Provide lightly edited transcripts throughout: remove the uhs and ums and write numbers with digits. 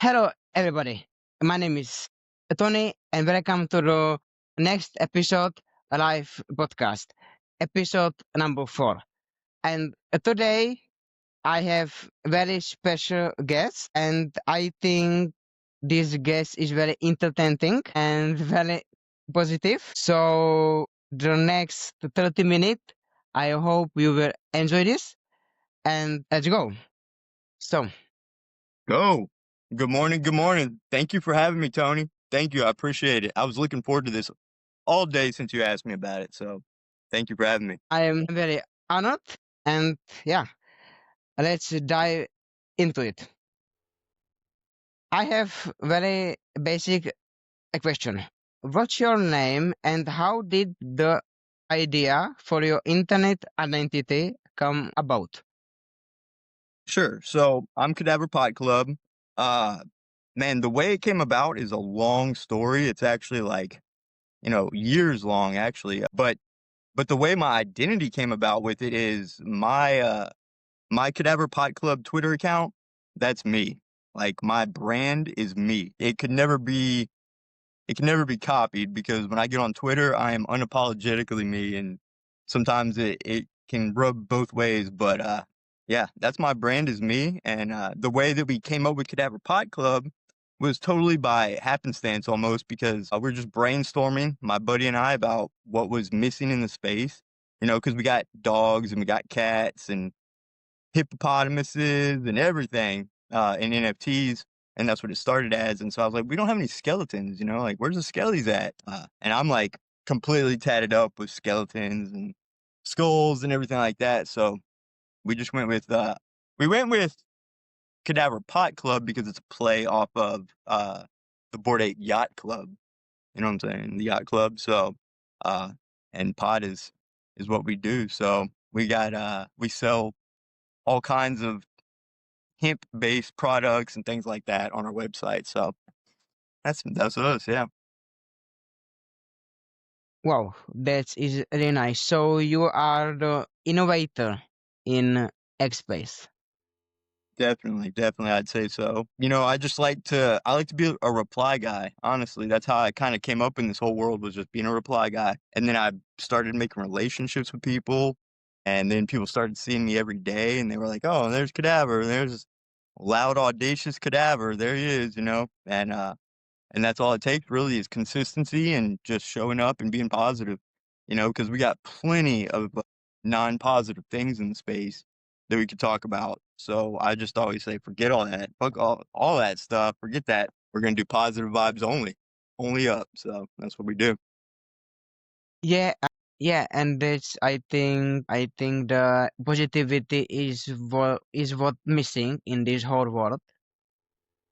Hello, everybody. My name is Tony, and welcome to the next episode live podcast, episode number 4. And today I have very special guest, and I think this guest is very entertaining and very positive. So the next 30 minutes, I hope you will enjoy this. And let's go. So. Go. Good morning. Good morning. Thank you for having me, Tony. Thank you. I appreciate it. I was looking forward to this all day since you asked me about it. So thank you for having me. I am very honored, and yeah, let's dive into it. I have very basic question. What's your name and how did the idea for your internet identity come about? Sure. So I'm Cadaver Pot Club. Uh, Man, the way it came about is a long story. It's actually years long actually. But the way my identity came about with it is my Cadaver Pot Club Twitter account. That's me. Like my brand is me. It can never be copied because when I get on Twitter, I am unapologetically me, and sometimes it can rub both ways. But yeah, that's my brand is me, and the way that we came up with Cadaver Pot Club was totally by happenstance almost because we were just brainstorming, my buddy and I, about what was missing in the space. Because we got dogs and we got cats and hippopotamuses and everything in NFTs. And that's what it started as. And so I was like, we don't have any skeletons, like, where's the skellies at? And I'm like completely tatted up with skeletons and skulls and everything like that. So we just went with Cadaver Pot Club because it's a play off of the Bored Ape Yacht Club. You know what I'm saying? The yacht club. So and pot is what we do. So we sell all kinds of hemp-based products and things like that on our website. So that's us, yeah. Wow, that is really nice. So you are the innovator in X Space. Definitely, I'd say so. I like to be a reply guy. Honestly, that's how I kind of came up in this whole world, was just being a reply guy. And then I started making relationships with people, and then people started seeing me every day, and they were like, "Oh, there's Cadaver. There's loud, audacious Cadaver. There he is," and that's all it takes really is consistency and just showing up and being positive, because we got plenty of non-positive things in the space that we could talk about. So I just always say, forget all that, fuck all that stuff, forget that. We're going to do positive vibes only up. So that's what we do. Yeah, yeah, and that's I think the positivity is what missing in this whole world.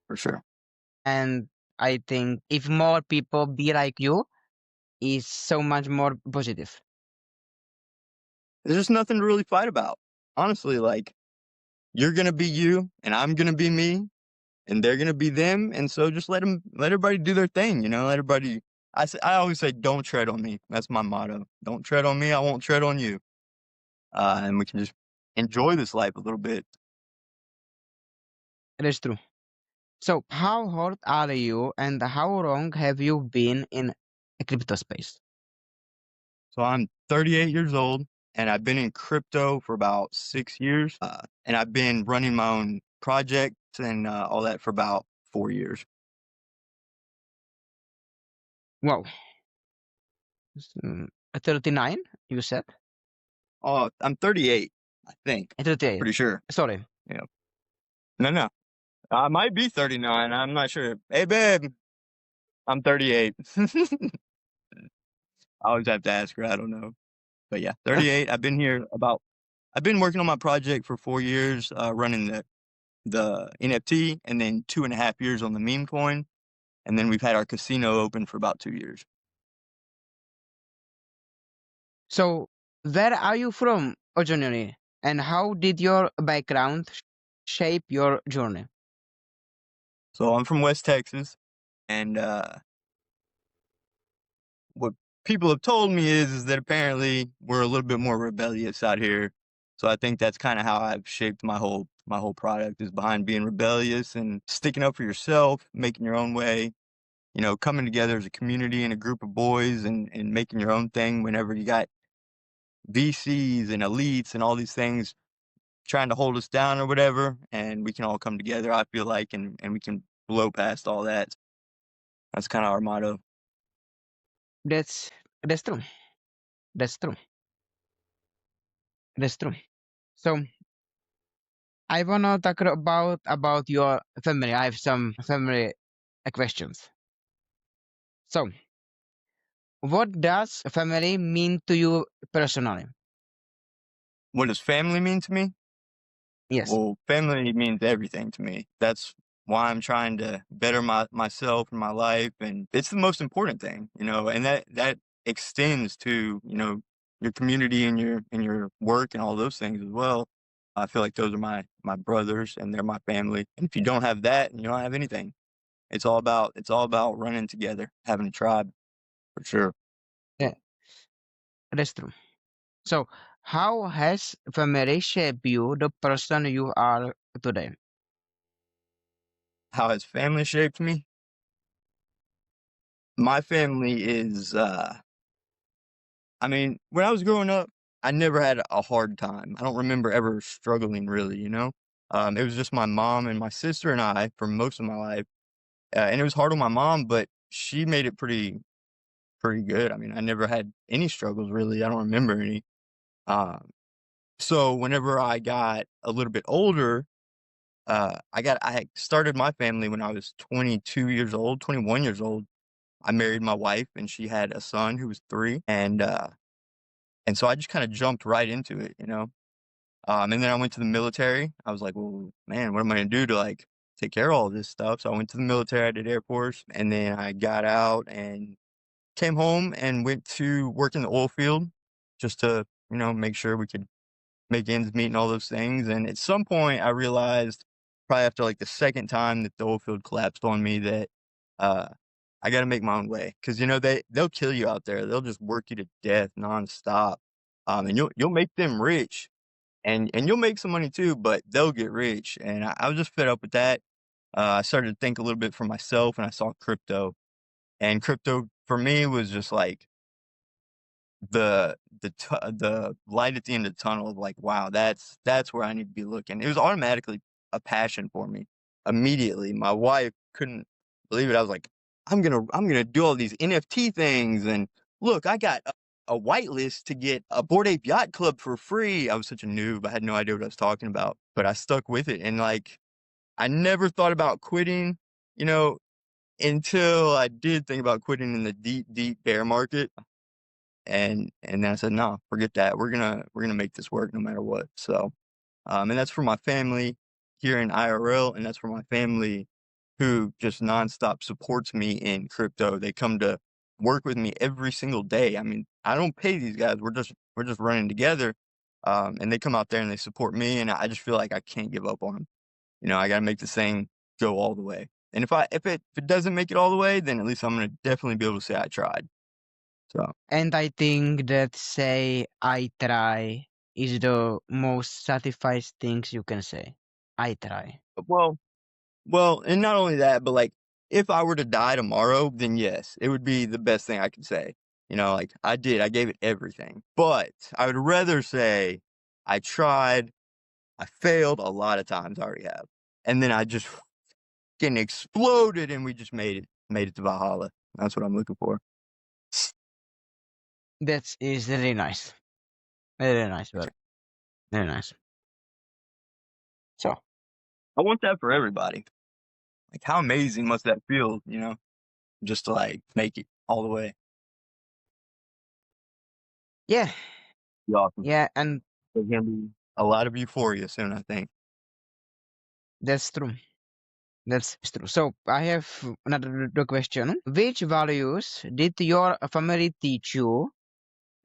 For sure. And I think if more people be like you, is so much more positive. There's just nothing to really fight about. Honestly, like, you're going to be you and I'm going to be me and they're gonna be them, and so just let everybody do their thing, let everybody. I always say, don't tread on me. That's my motto. Don't tread on me, I won't tread on you. And we can just enjoy this life a little bit. That's true. So how old are you and how long have you been in a crypto space? So I'm 38 years old, and I've been in crypto for about 6 years, and I've been running my own projects and all that for about 4 years. Wow. 39, you said? Oh, I'm 38, I think. 38. Pretty sure. Sorry. Yeah. No. I might be 39. I'm not sure. Hey, babe. I'm 38. I always have to ask her. I don't know. But yeah, 38. I've been working on my project for 4 years, running the NFT, and then 2.5 years on the meme coin. And then we've had our casino open for about 2 years. So where are you from originally and how did your background shape your journey? So I'm from West Texas, and what people have told me is that apparently we're a little bit more rebellious out here. So I think that's kind of how I've shaped my whole My whole product is behind being rebellious and sticking up for yourself, making your own way, coming together as a community and a group of boys and making your own thing whenever you got VCs and elites and all these things trying to hold us down or whatever, and we can all come together, I feel like, and we can blow past all that. That's kind of our motto. That's true. That's true. That's true. So I wanna talk about your family. I have some family questions. So, what does family mean to you personally? What does family mean to me? Yes. Well, family means everything to me. That's why I'm trying to better myself and my life, and it's the most important thing, and that extends to, your community and your work and all those things as well. I feel like those are my brothers and they're my family. And if you don't have that, you don't have anything. It's all about running together, having a tribe for sure. Yeah, that's true. So, how has family shaped you, the person you are today? How has family shaped me? My family is I mean, when I was growing up, I never had a hard time. I don't remember ever struggling really. It was just my mom and my sister and I for most of my life. And it was hard on my mom, but she made it pretty good. I mean, I never had any struggles really. I don't remember any. Um, so whenever I got a little bit older, I started my family when I was 22 years old, 21 years old. I married my wife and she had a son who was 3, and so I just kinda jumped right into it. And then I went to the military. I was like, "Well, man, what am I gonna do to, like, take care of all this stuff?" So I went to the military, I did Air Force, and then I got out and came home and went to work in the oil field just to, make sure we could make ends meet and all those things, and at some point, I realized, probably after, like, the 2nd time that the oil field collapsed on me that, uh, I gotta make my own way, 'cause, they'll kill you out there. They'll just work you to death nonstop, and you'll make them rich, and you'll make some money too, but they'll get rich, and I was just fed up with that. I started to think a little bit for myself, and I saw crypto, and crypto for me was just like the light at the end of the tunnel of like, wow, that's where I need to be looking. It was automatically a passion for me immediately. My wife couldn't believe it. I was like, I'm gonna do all these NFT things, and look, I got a whitelist to get a Bored Ape Yacht Club for free. I was such a noob. I had no idea what I was talking about, but I stuck with it, and like I never thought about quitting, you know, until I did think about quitting in the deep, deep bear market. And then I said, "No, forget that. We're gonna make this work no matter what." So, and that's for my family here in IRL, and that's for my family who just nonstop supports me in crypto. They come to work with me every single day. I mean, I don't pay these guys. We're just running together, and they come out there and they support me, and I just feel like I can't give up on them. I gotta make this thing go all the way. And if it doesn't make it all the way, then at least I'm gonna definitely be able to say I tried. So. And I think that say I try is the most satisfying things you can say. I try. Well, and not only that, but, like, if I were to die tomorrow, then yes, it would be the best thing I could say. Like, I gave it everything. But I would rather say I tried, I failed a lot of times, I already have, and then I just getting exploded and we just made it to Valhalla. That's what I'm looking for. That is really nice. Very nice, very nice. So I want that for everybody. Like, how amazing must that feel, just to, like, make it all the way? yeah, Be awesome. yeah, and There's gonna be a lot of euphoria soon, I think. that's true. That's true. So I have another the question. Which values did your family teach you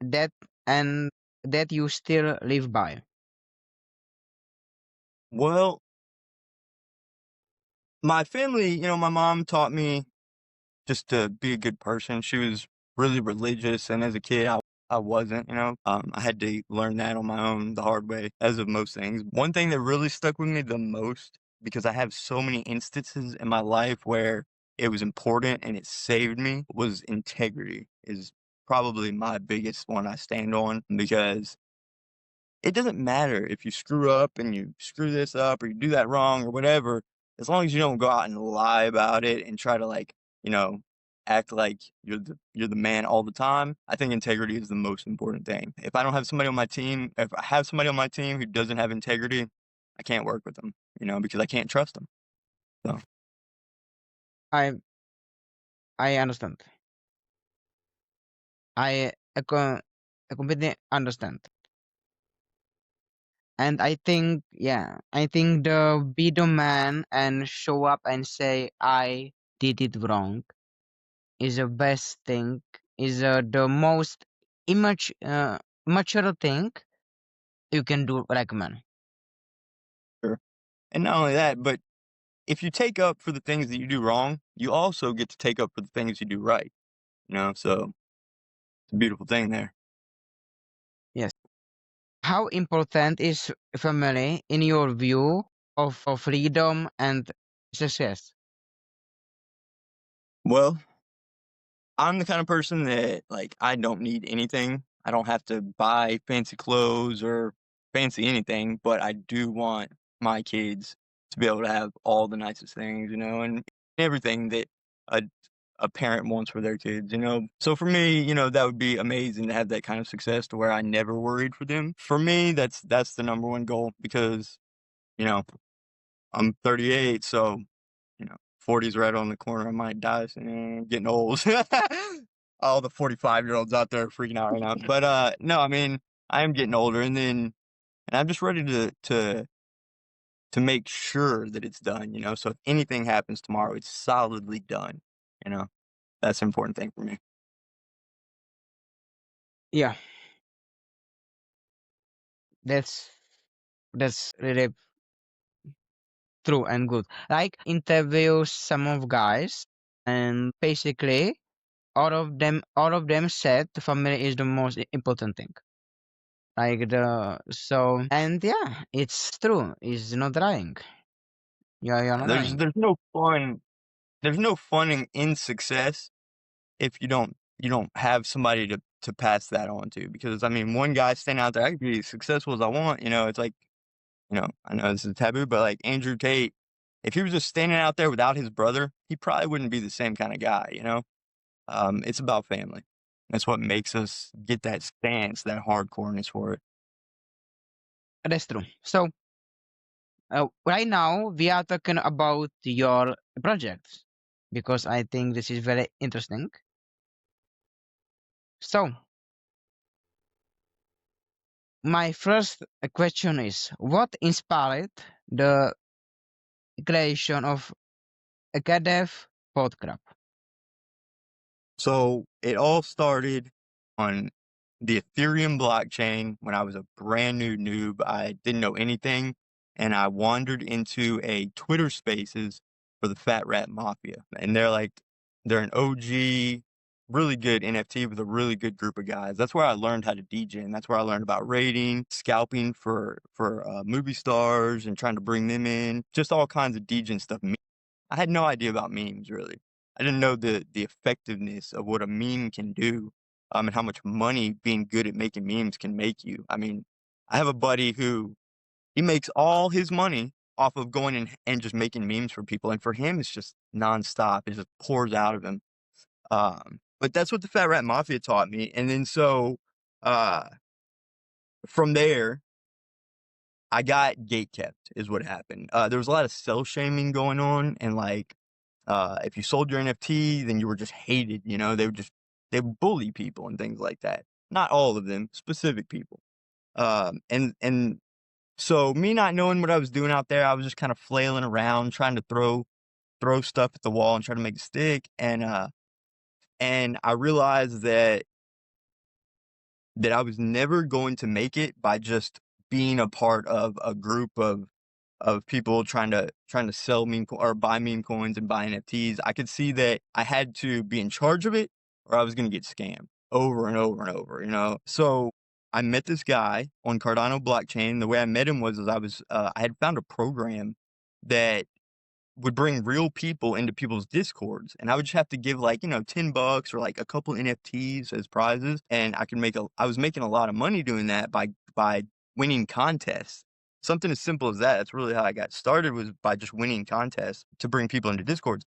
that and that you still live by? Well, my family, my mom taught me just to be a good person. She was really religious, and as a kid, I I wasn't, you know. I had to learn that on my own the hard way, as of most things. One thing that really stuck with me the most, because I have so many instances in my life where it was important and it saved me, was integrity. Is probably my biggest one I stand on, because it doesn't matter if you screw up and you screw this up or you do that wrong or whatever, as long as you don't go out and lie about it and try to, like, you know, act like you're the man all the time. I think integrity is the most important thing. If I don't have somebody on my team, if I have somebody on my team who doesn't have integrity, I can't work with them, because I can't trust them. So I I understand. I I, co- I completely understand. And I think, yeah, I think the be the man and show up and say I did it wrong is the best thing, is the most mature thing you can do like a man. sure. And not only that, but if you take up for the things that you do wrong, you also get to take up for the things you do right. So it's a beautiful thing there. Yes. How important is family in your view of freedom and success? Well, I'm the kind of person that, like, I don't need anything. I don't have to buy fancy clothes or fancy anything, but I do want my kids to be able to have all the nicest things, and everything that a a parent wants for their kids. So for me, that would be amazing to have that kind of success to where I never worried for them. For me, that's the number one goal, because, you know, I'm 38, so 40's right on the corner. I might die soon. I'm getting old. All the 45-year-olds out there are freaking out right now. But no, I mean, I am getting older, and I'm just ready to make sure that it's done. So if anything happens tomorrow, it's solidly done. You know, that's an important thing for me. Yeah, that's really true and good. Like interview some of guys, and basically all of them said the family is the most important thing. Like the so and yeah, it's true. It's not lying. You're not There's lying. there's no fun. There's no fun in success if you don't have somebody to pass that on to. Because I mean, one guy standing out there, I could be as successful as I want. It's like, I know this is taboo, but like Andrew Tate, if he was just standing out there without his brother, he probably wouldn't be the same kind of guy. It's about family. That's what makes us get that stance, that hardcoreness for it. That's true. So right now we are talking about your projects because I think this is very interesting. So my first question is, what inspired the creation of a Cadaver Pot Club? So it all started on the Ethereum blockchain when I was a brand new noob. I didn't know anything, and I wandered into a Twitter Spaces for the Fat Rat Mafia, and they're an OG, really good NFT with a really good group of guys. That's where I learned how to DJ, and that's where I learned about rating, scalping for movie stars, and trying to bring them in, just all kinds of DJ stuff. I had no idea about memes, really. I didn't know the effectiveness of what a meme can do, and how much money being good at making memes can make you. I mean, I have a buddy who he makes all his money off of going and just making memes for people, and for him, it's just nonstop. It just pours out of him. But that's what the Fat Rat Mafia taught me, and then uh, from there, I got gate kept is what happened. There was a lot of self shaming going on, and like, if you sold your NFT, then you were just hated. They would bully people and things like that. Not all of them, specific people. And so me not knowing what I was doing out there, I was just kind of flailing around, trying to throw stuff at the wall and try to make it stick. And I realized that I was never going to make it by just being a part of a group of people trying to sell or buy meme coins and buy NFTs. I could see that I had to be in charge of it, or I was going to get scammed. over and over and over, you know? So I met this guy on Cardano blockchain. The way I met him was I had found a program that would bring real people into people's discords, and I would just have to give like, you know, $10 or like a couple NFTs as prizes, and I was making a lot of money doing that by winning contests. Something as simple as that. That's really how I got started, was by just winning contests to bring people into discords.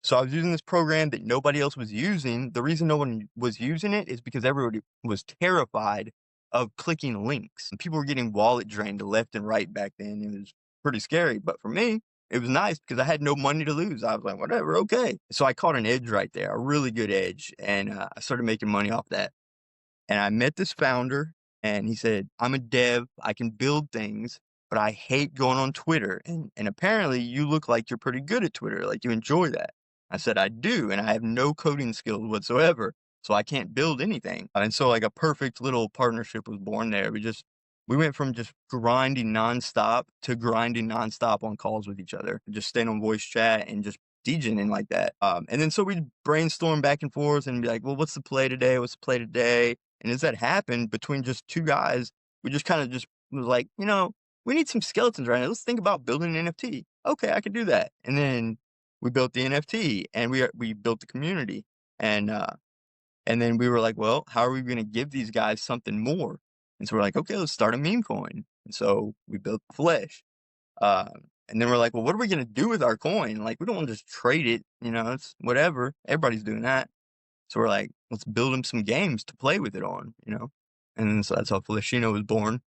So I was using this program that nobody else was using. The reason no one was using it is because everybody was terrified of clicking links. And people were getting wallet drained to left and right back then. It was pretty scary. But for me, it was nice because I had no money to lose. I was like, whatever, okay. So I caught an edge right there, a really good edge. And I started making money off that. And I met this founder, and he said, "I'm a dev, I can build things, but I hate going on Twitter. And apparently you look like you're pretty good at Twitter, like you enjoy that." I said, "I do, and I have no coding skills whatsoever, so I can't build anything." And so like a perfect little partnership was born there. We went from just grinding nonstop to grinding nonstop on calls with each other, just staying on voice chat and just DJing like that. And then so we'd brainstorm back and forth and be like, well, what's the play today? What's the play today? And as that happened between just two guys, we just kind of just was like, you know, we need some skeletons right now. Let's think about building an NFT. Okay, I can do that. And then we built the NFT, and we built the community. And and then we were like, well, how are we going to give these guys something more? And so we're like, okay, let's start a meme coin. And so we built Flesh. And then we're like, well, what are we going to do with our coin? Like, we don't want to just trade it. You know, it's whatever. Everybody's doing that. So we're like, let's build them some games to play with it on, you know? And then so that's how Fleshino was born.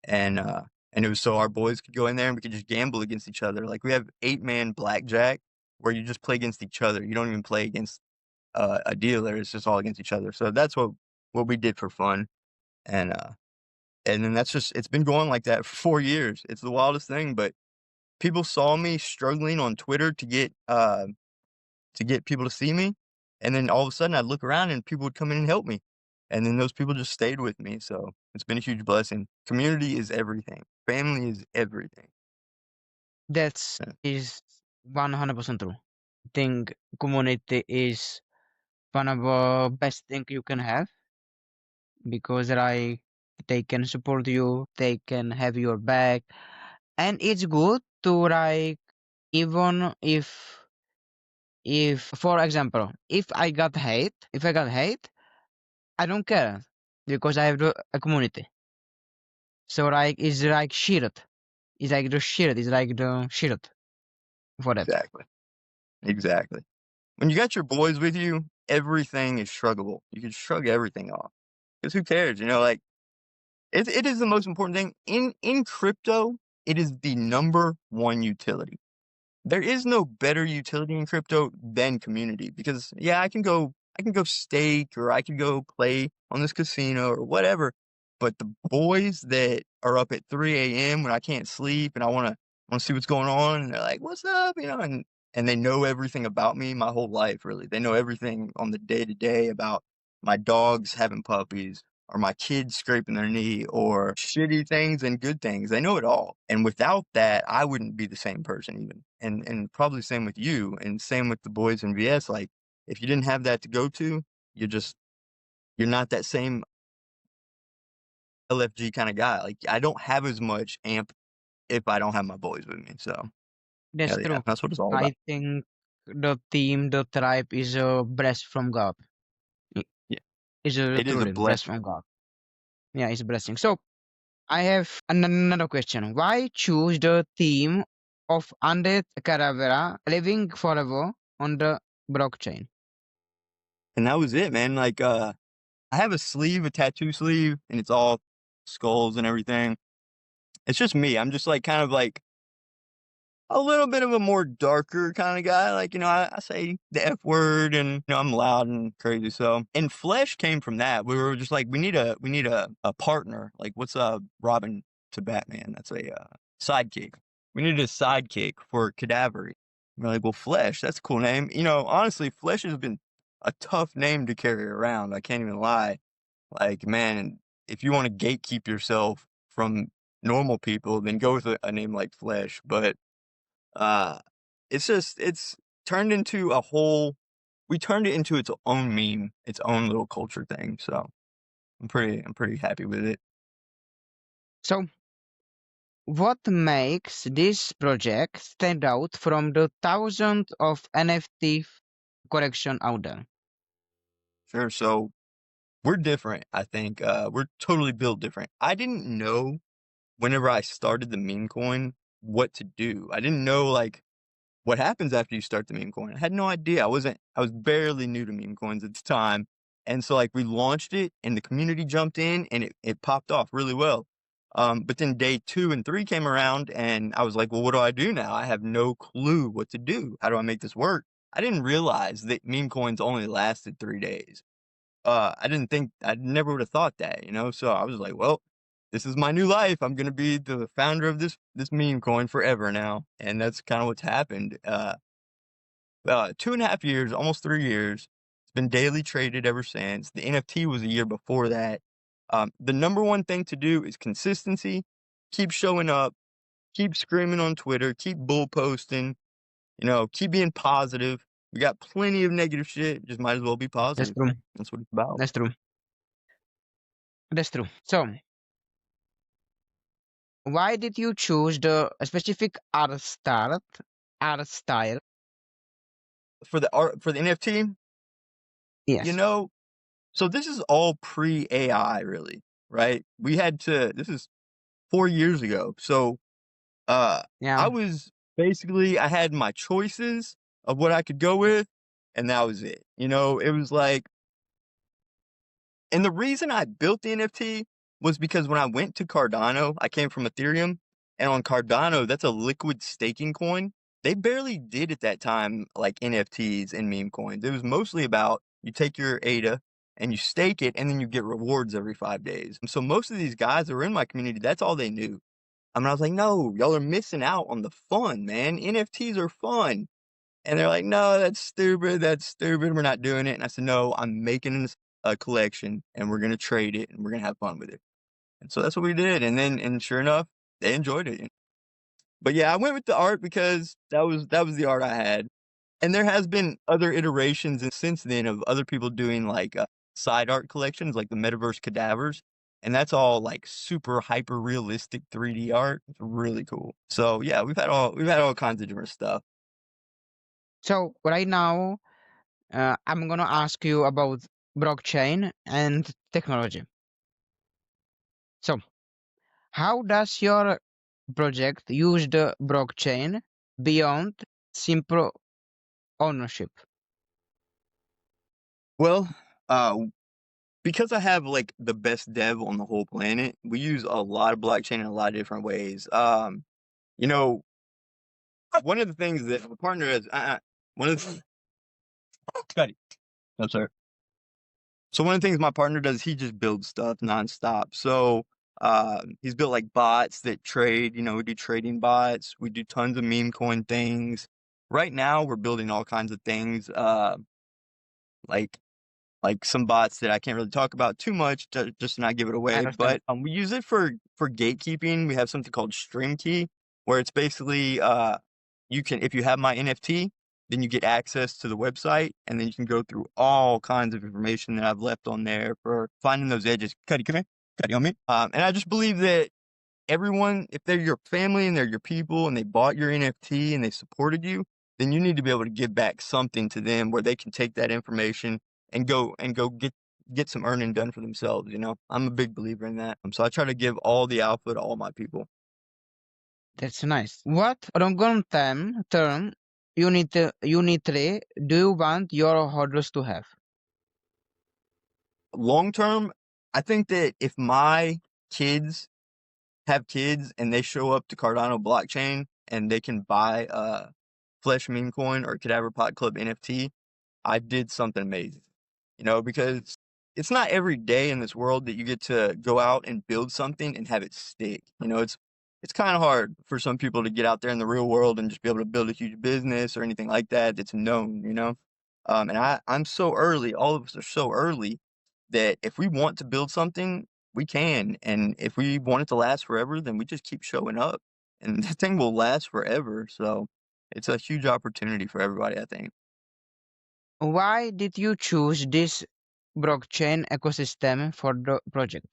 And, and it was so our boys could go in there and we could just gamble against each other. Like, we have 8-man blackjack where you just play against each other. You don't even play against a dealer. It's just all against each other. So that's what we did for fun. And, uh, and then it's been going like that for 4 years. It's the wildest thing, but people saw me struggling on Twitter to get people to see me, and then all of a sudden I'd look around and people would come in and help me, and then those people just stayed with me. So it's been a huge blessing. Community is everything. Family is everything. That's Yeah. is 100% true. I think community is one of the best thing you can have because like they can support you, they can have your back, and it's good to like even if for example if I got hate, I don't care because I have a community. So like it's like shield. It's like the shield. It's like the shield for that. Exactly. Exactly. When you got your boys with you, everything is shruggable. You can shrug everything off. Because who cares? You know, like it is the most important thing. In crypto, it is the number one utility. There is no better utility in crypto than community, because yeah, I can go stake, or I can go play on this casino or whatever. But the boys that are up at 3 a.m. when I can't sleep and I wanna see what's going on, and they're like, "What's up?" You know, and they know everything about me my whole life, really. They know everything on the day to day about my dogs having puppies, or my kids scraping their knee, or shitty things and good things. They know it all. And without that, I wouldn't be the same person even. And probably same with you, and same with the boys in VS. Like, if you didn't have that to go to, you're just you're not that same LFG kind of guy. Like, I don't have as much amp if I don't have my boys with me. So That's hell yeah, true. that's what it's all about. I think the team, the tribe is a blessed from God. I- Yeah. Is a It is a truly blessed blessing. from God. Yeah, it's a blessing. So I have another question. Why choose the theme of undead Caravera living forever on the blockchain? And that was it, man. Like, I have a sleeve, a tattoo sleeve, and it's all skulls and everything. It's just me. I'm just like kind of like a little bit of a more darker kind of guy. Like, you know, I say the F word, and, you know, I'm loud and crazy. So, and Flesh came from that. We were just like, we need a partner. Like, what's Robin to Batman? That's a sidekick. We needed a sidekick for Cadaver. We're like, well, Flesh, that's a cool name. You know, honestly, Flesh has been a tough name to carry around. I can't even lie. Like, man, if you want to gatekeep yourself from normal people, then go with a name like Flesh. But uh, it's turned into a whole we turned it into its own meme, its own little culture thing. So I'm pretty happy with it. So, what makes this project stand out from the thousands of NFT collection out there? Sure. So we're different. I think we're totally built different. I didn't know whenever I started the meme coin what to do. I didn't know like what happens after you start the meme coin. I had no idea. I was barely new to meme coins at the time. And so like we launched it and the community jumped in and it popped off really well. But then day 2 and 3 came around and I was like, well, what do I do now? I have no clue what to do. How do I make this work? I didn't realize that meme coins only lasted 3 days. I didn't think I never would have thought that, you know? So I was like, well, this is my new life. I'm gonna be the founder of this meme coin forever now. And that's kind of what's happened. 2.5 years, almost 3 years. It's been daily traded ever since. The NFT was a year before that. The number one thing to do is consistency. Keep showing up, keep screaming on Twitter, keep bull posting, keep being positive. We got plenty of negative shit. Just might as well be That's positive. true. That's what it's about. That's true. That's true. So, why did you choose the specific art style? For the NFT, you Yes. know, so this is all pre-AI really, right? This is 4 years ago. So, uh, Yeah. I was basically I had my choices of what I could go with, and that was it. It was like and the reason I built the NFT was because when I went to Cardano, I came from Ethereum, and on Cardano, that's a liquid staking coin. They barely did at that time like NFTs and meme coins. It was mostly about you take your ADA and you stake it, and then you get rewards every 5 days. So most of these guys that were in my community, that's all they knew. I was like, no, y'all are missing out on the fun, man. NFTs are fun. And they're like, "No, that's stupid. That's stupid. We're not doing it." And I said, "No, I'm making a collection, and we're gonna trade it, and we're gonna have fun with it." And so that's what we did. And sure enough, they enjoyed it. But yeah, I went with the art because that was the art I had. And there has been other iterations and since then of other people doing like side art collections, like the Metaverse Cadavers. And that's all like super hyper realistic 3D art. It's really cool. So yeah, we've had all kinds of different stuff. So, right now, I'm gonna ask you about blockchain and technology. So, how does your project use the blockchain beyond simple ownership? Well, uh, because I have like the best dev on the whole planet, we use a lot of blockchain in a lot of different ways. You know, one of the things that my partner has, one of the, Scotty, no sir. So one of the things my partner does, he just builds stuff nonstop. So he's built like bots that trade. We do trading bots. We do tons of meme coin things. Right now, we're building all kinds of things. Like some bots that I can't really talk about too much just to not give it I away. understand. But we use it for gatekeeping. We have something called Stream Key, where it's basically you can if you have my NFT, then you get access to the website, and then you can go through all kinds of information that I've left on there for finding those edges. Cuddy, come here. Cuddy, on me. And I just believe that everyone, if they're your family and they're your people and they bought your NFT and they supported you, then you need to be able to give back something to them where they can take that information and go get some earning done for themselves. I'm a big believer in that. So I try to give all the alpha to all my people. That's nice. What long term unitary do you want your holders to have? Long term, I think that if my kids have kids and they show up to Cardano blockchain and they can buy a Flesh meme coin or Cadaver Pot Club NFT, I did something amazing. Because it's not every day in this world that you get to go out and build something and have it stick. It's kind of hard for some people to get out there in the real world and just be able to build a huge business or anything like that that's known. And I'm so early, all of us are so early that if we want to build something, we can. And if we want it to last forever, then we just keep showing up and that thing will last forever. So it's a huge opportunity for everybody, I think. Why did you choose this blockchain ecosystem for the project?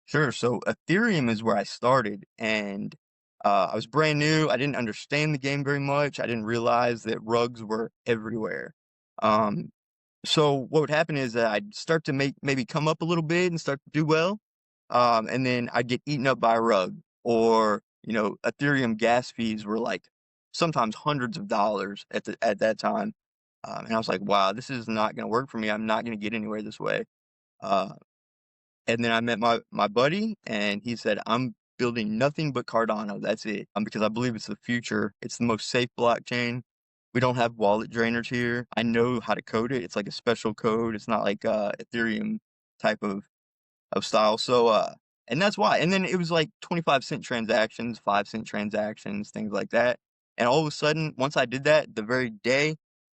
Sure. So Ethereum is where I started, and I was brand new. I didn't understand the game very much. I didn't realize that rugs were everywhere. Um, so what would happen is that I'd start to maybe come up a little bit and start to do well, and then I'd get eaten up by a rug, or Ethereum gas fees were like sometimes hundreds of dollars at that time, and I was like, wow, this is not going to work for me. I'm not going to get anywhere this way. Uh, and then I met my buddy, and he said, "I'm building nothing but Cardano. That's it." Because I believe it's the future. It's the most safe blockchain. We don't have wallet drainers here. I know how to code it. It's like a special code. It's not like Ethereum type of style. So and that's why. And then it was like 25-cent transactions, 5-cent transactions, things like that. And all of a sudden, once I did that, the very day,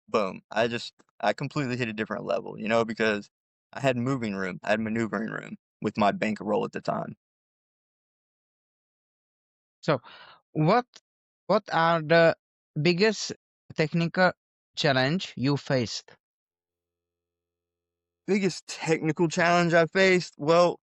boom, I completely hit a different level, because I had moving room, I had maneuvering room with my bankroll at the time. So, what what are the biggest technical challenge you faced? Biggest technical challenge I faced? Well,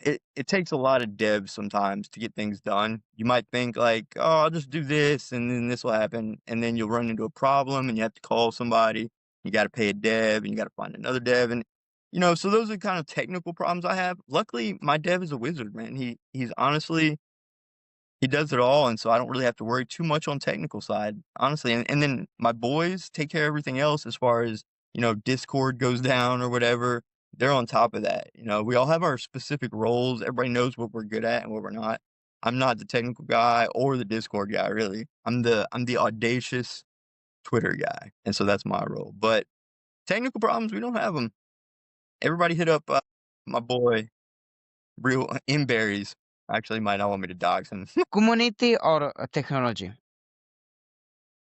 it takes a lot of devs sometimes to get things done. You might think like, oh, I'll just do this and then this will happen. And then you'll run into a problem and you have to call somebody. You got to pay a dev and you got to find another dev. And, so those are the kind of technical problems I have. Luckily, my dev is a wizard, man. He's honestly, he does it all. And so I don't really have to worry too much on technical side, honestly. And then my boys take care of everything else as far as, Discord goes down or whatever. They're on top of that. We all have our specific roles. Everybody knows what we're good at and what we're not. I'm not the technical guy or the Discord guy, really. I'm the audacious Twitter guy. And so that's my role. But technical problems, we don't have them. Everybody hit up my boy, real Imberries. Actually, might not want me to dox him. Community or technology?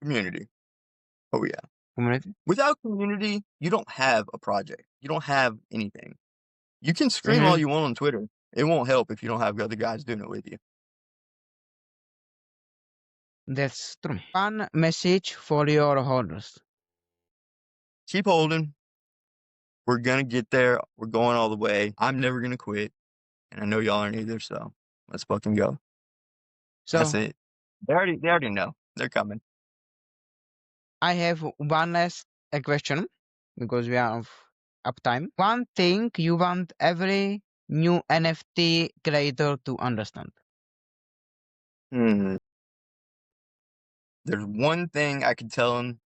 Community. Oh, yeah. Community. Without community, you don't have a project. You don't have anything. You can scream all Mm-hmm. you want on Twitter. It won't help if you don't have other guys doing it with you. That's true. One message for your holders. Keep holding. We're gonna get there. We're going all the way. I'm never gonna quit, and I know y'all aren't either. So let's fucking go. That's So it. They already know. They're coming. I have one last question because we are of up time. One thing you want every new NFT creator to understand. Hmm. There's one thing I can tell them.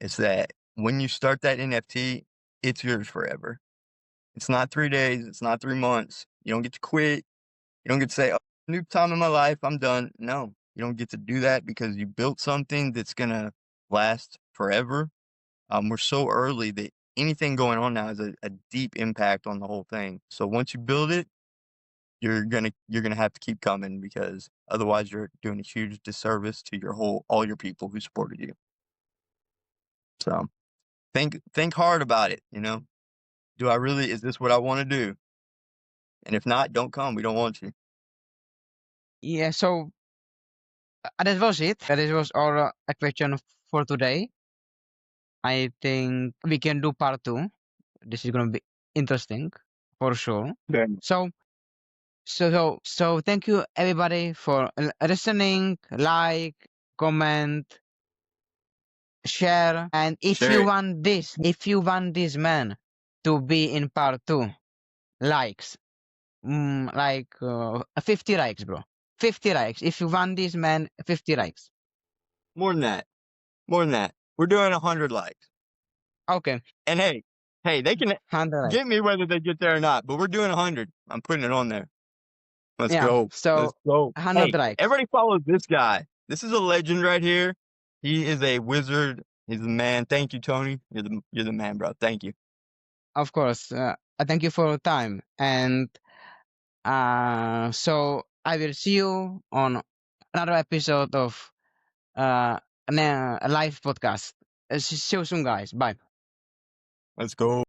It's that when you start that NFT, it's yours forever. It's not 3 days. It's not 3 months. You don't get to quit. You don't get to say, "Oh, new time in my life, I'm done." No, you don't get to do that because you built something that's gonna last forever. We're so early that anything going on now has a deep impact on the whole thing. So once you build it, you're gonna have to keep coming because otherwise you're doing a huge disservice to all your people who supported you. So think hard about it. Do I really? Is this what I want to do? And if not, don't come. We don't want you. Yeah, so that was it. That was our question for today. I think we can do part two. This is going to be interesting for sure. Yeah. So, so thank you everybody for listening, like, comment, share, and Share it. if you want this man to be in part two, likes, like 50 likes, bro. 50 likes. If you want this man, 50 likes. More than that. More than that. We're doing 100 likes. Okay, And hey, they can 100 likes. get me whether they get there or not, but we're doing 100. I'm putting it on there. Let's Yeah, go. so Let's go. 100 Hey, likes. everybody follows this guy. This is a legend right here. He is a wizard. He's the man. Thank you, Tony. You're the man, bro. Thank you. Of course. I thank you for your time. And so I will see you on another episode of a live podcast. See you soon, guys. Bye. Let's go.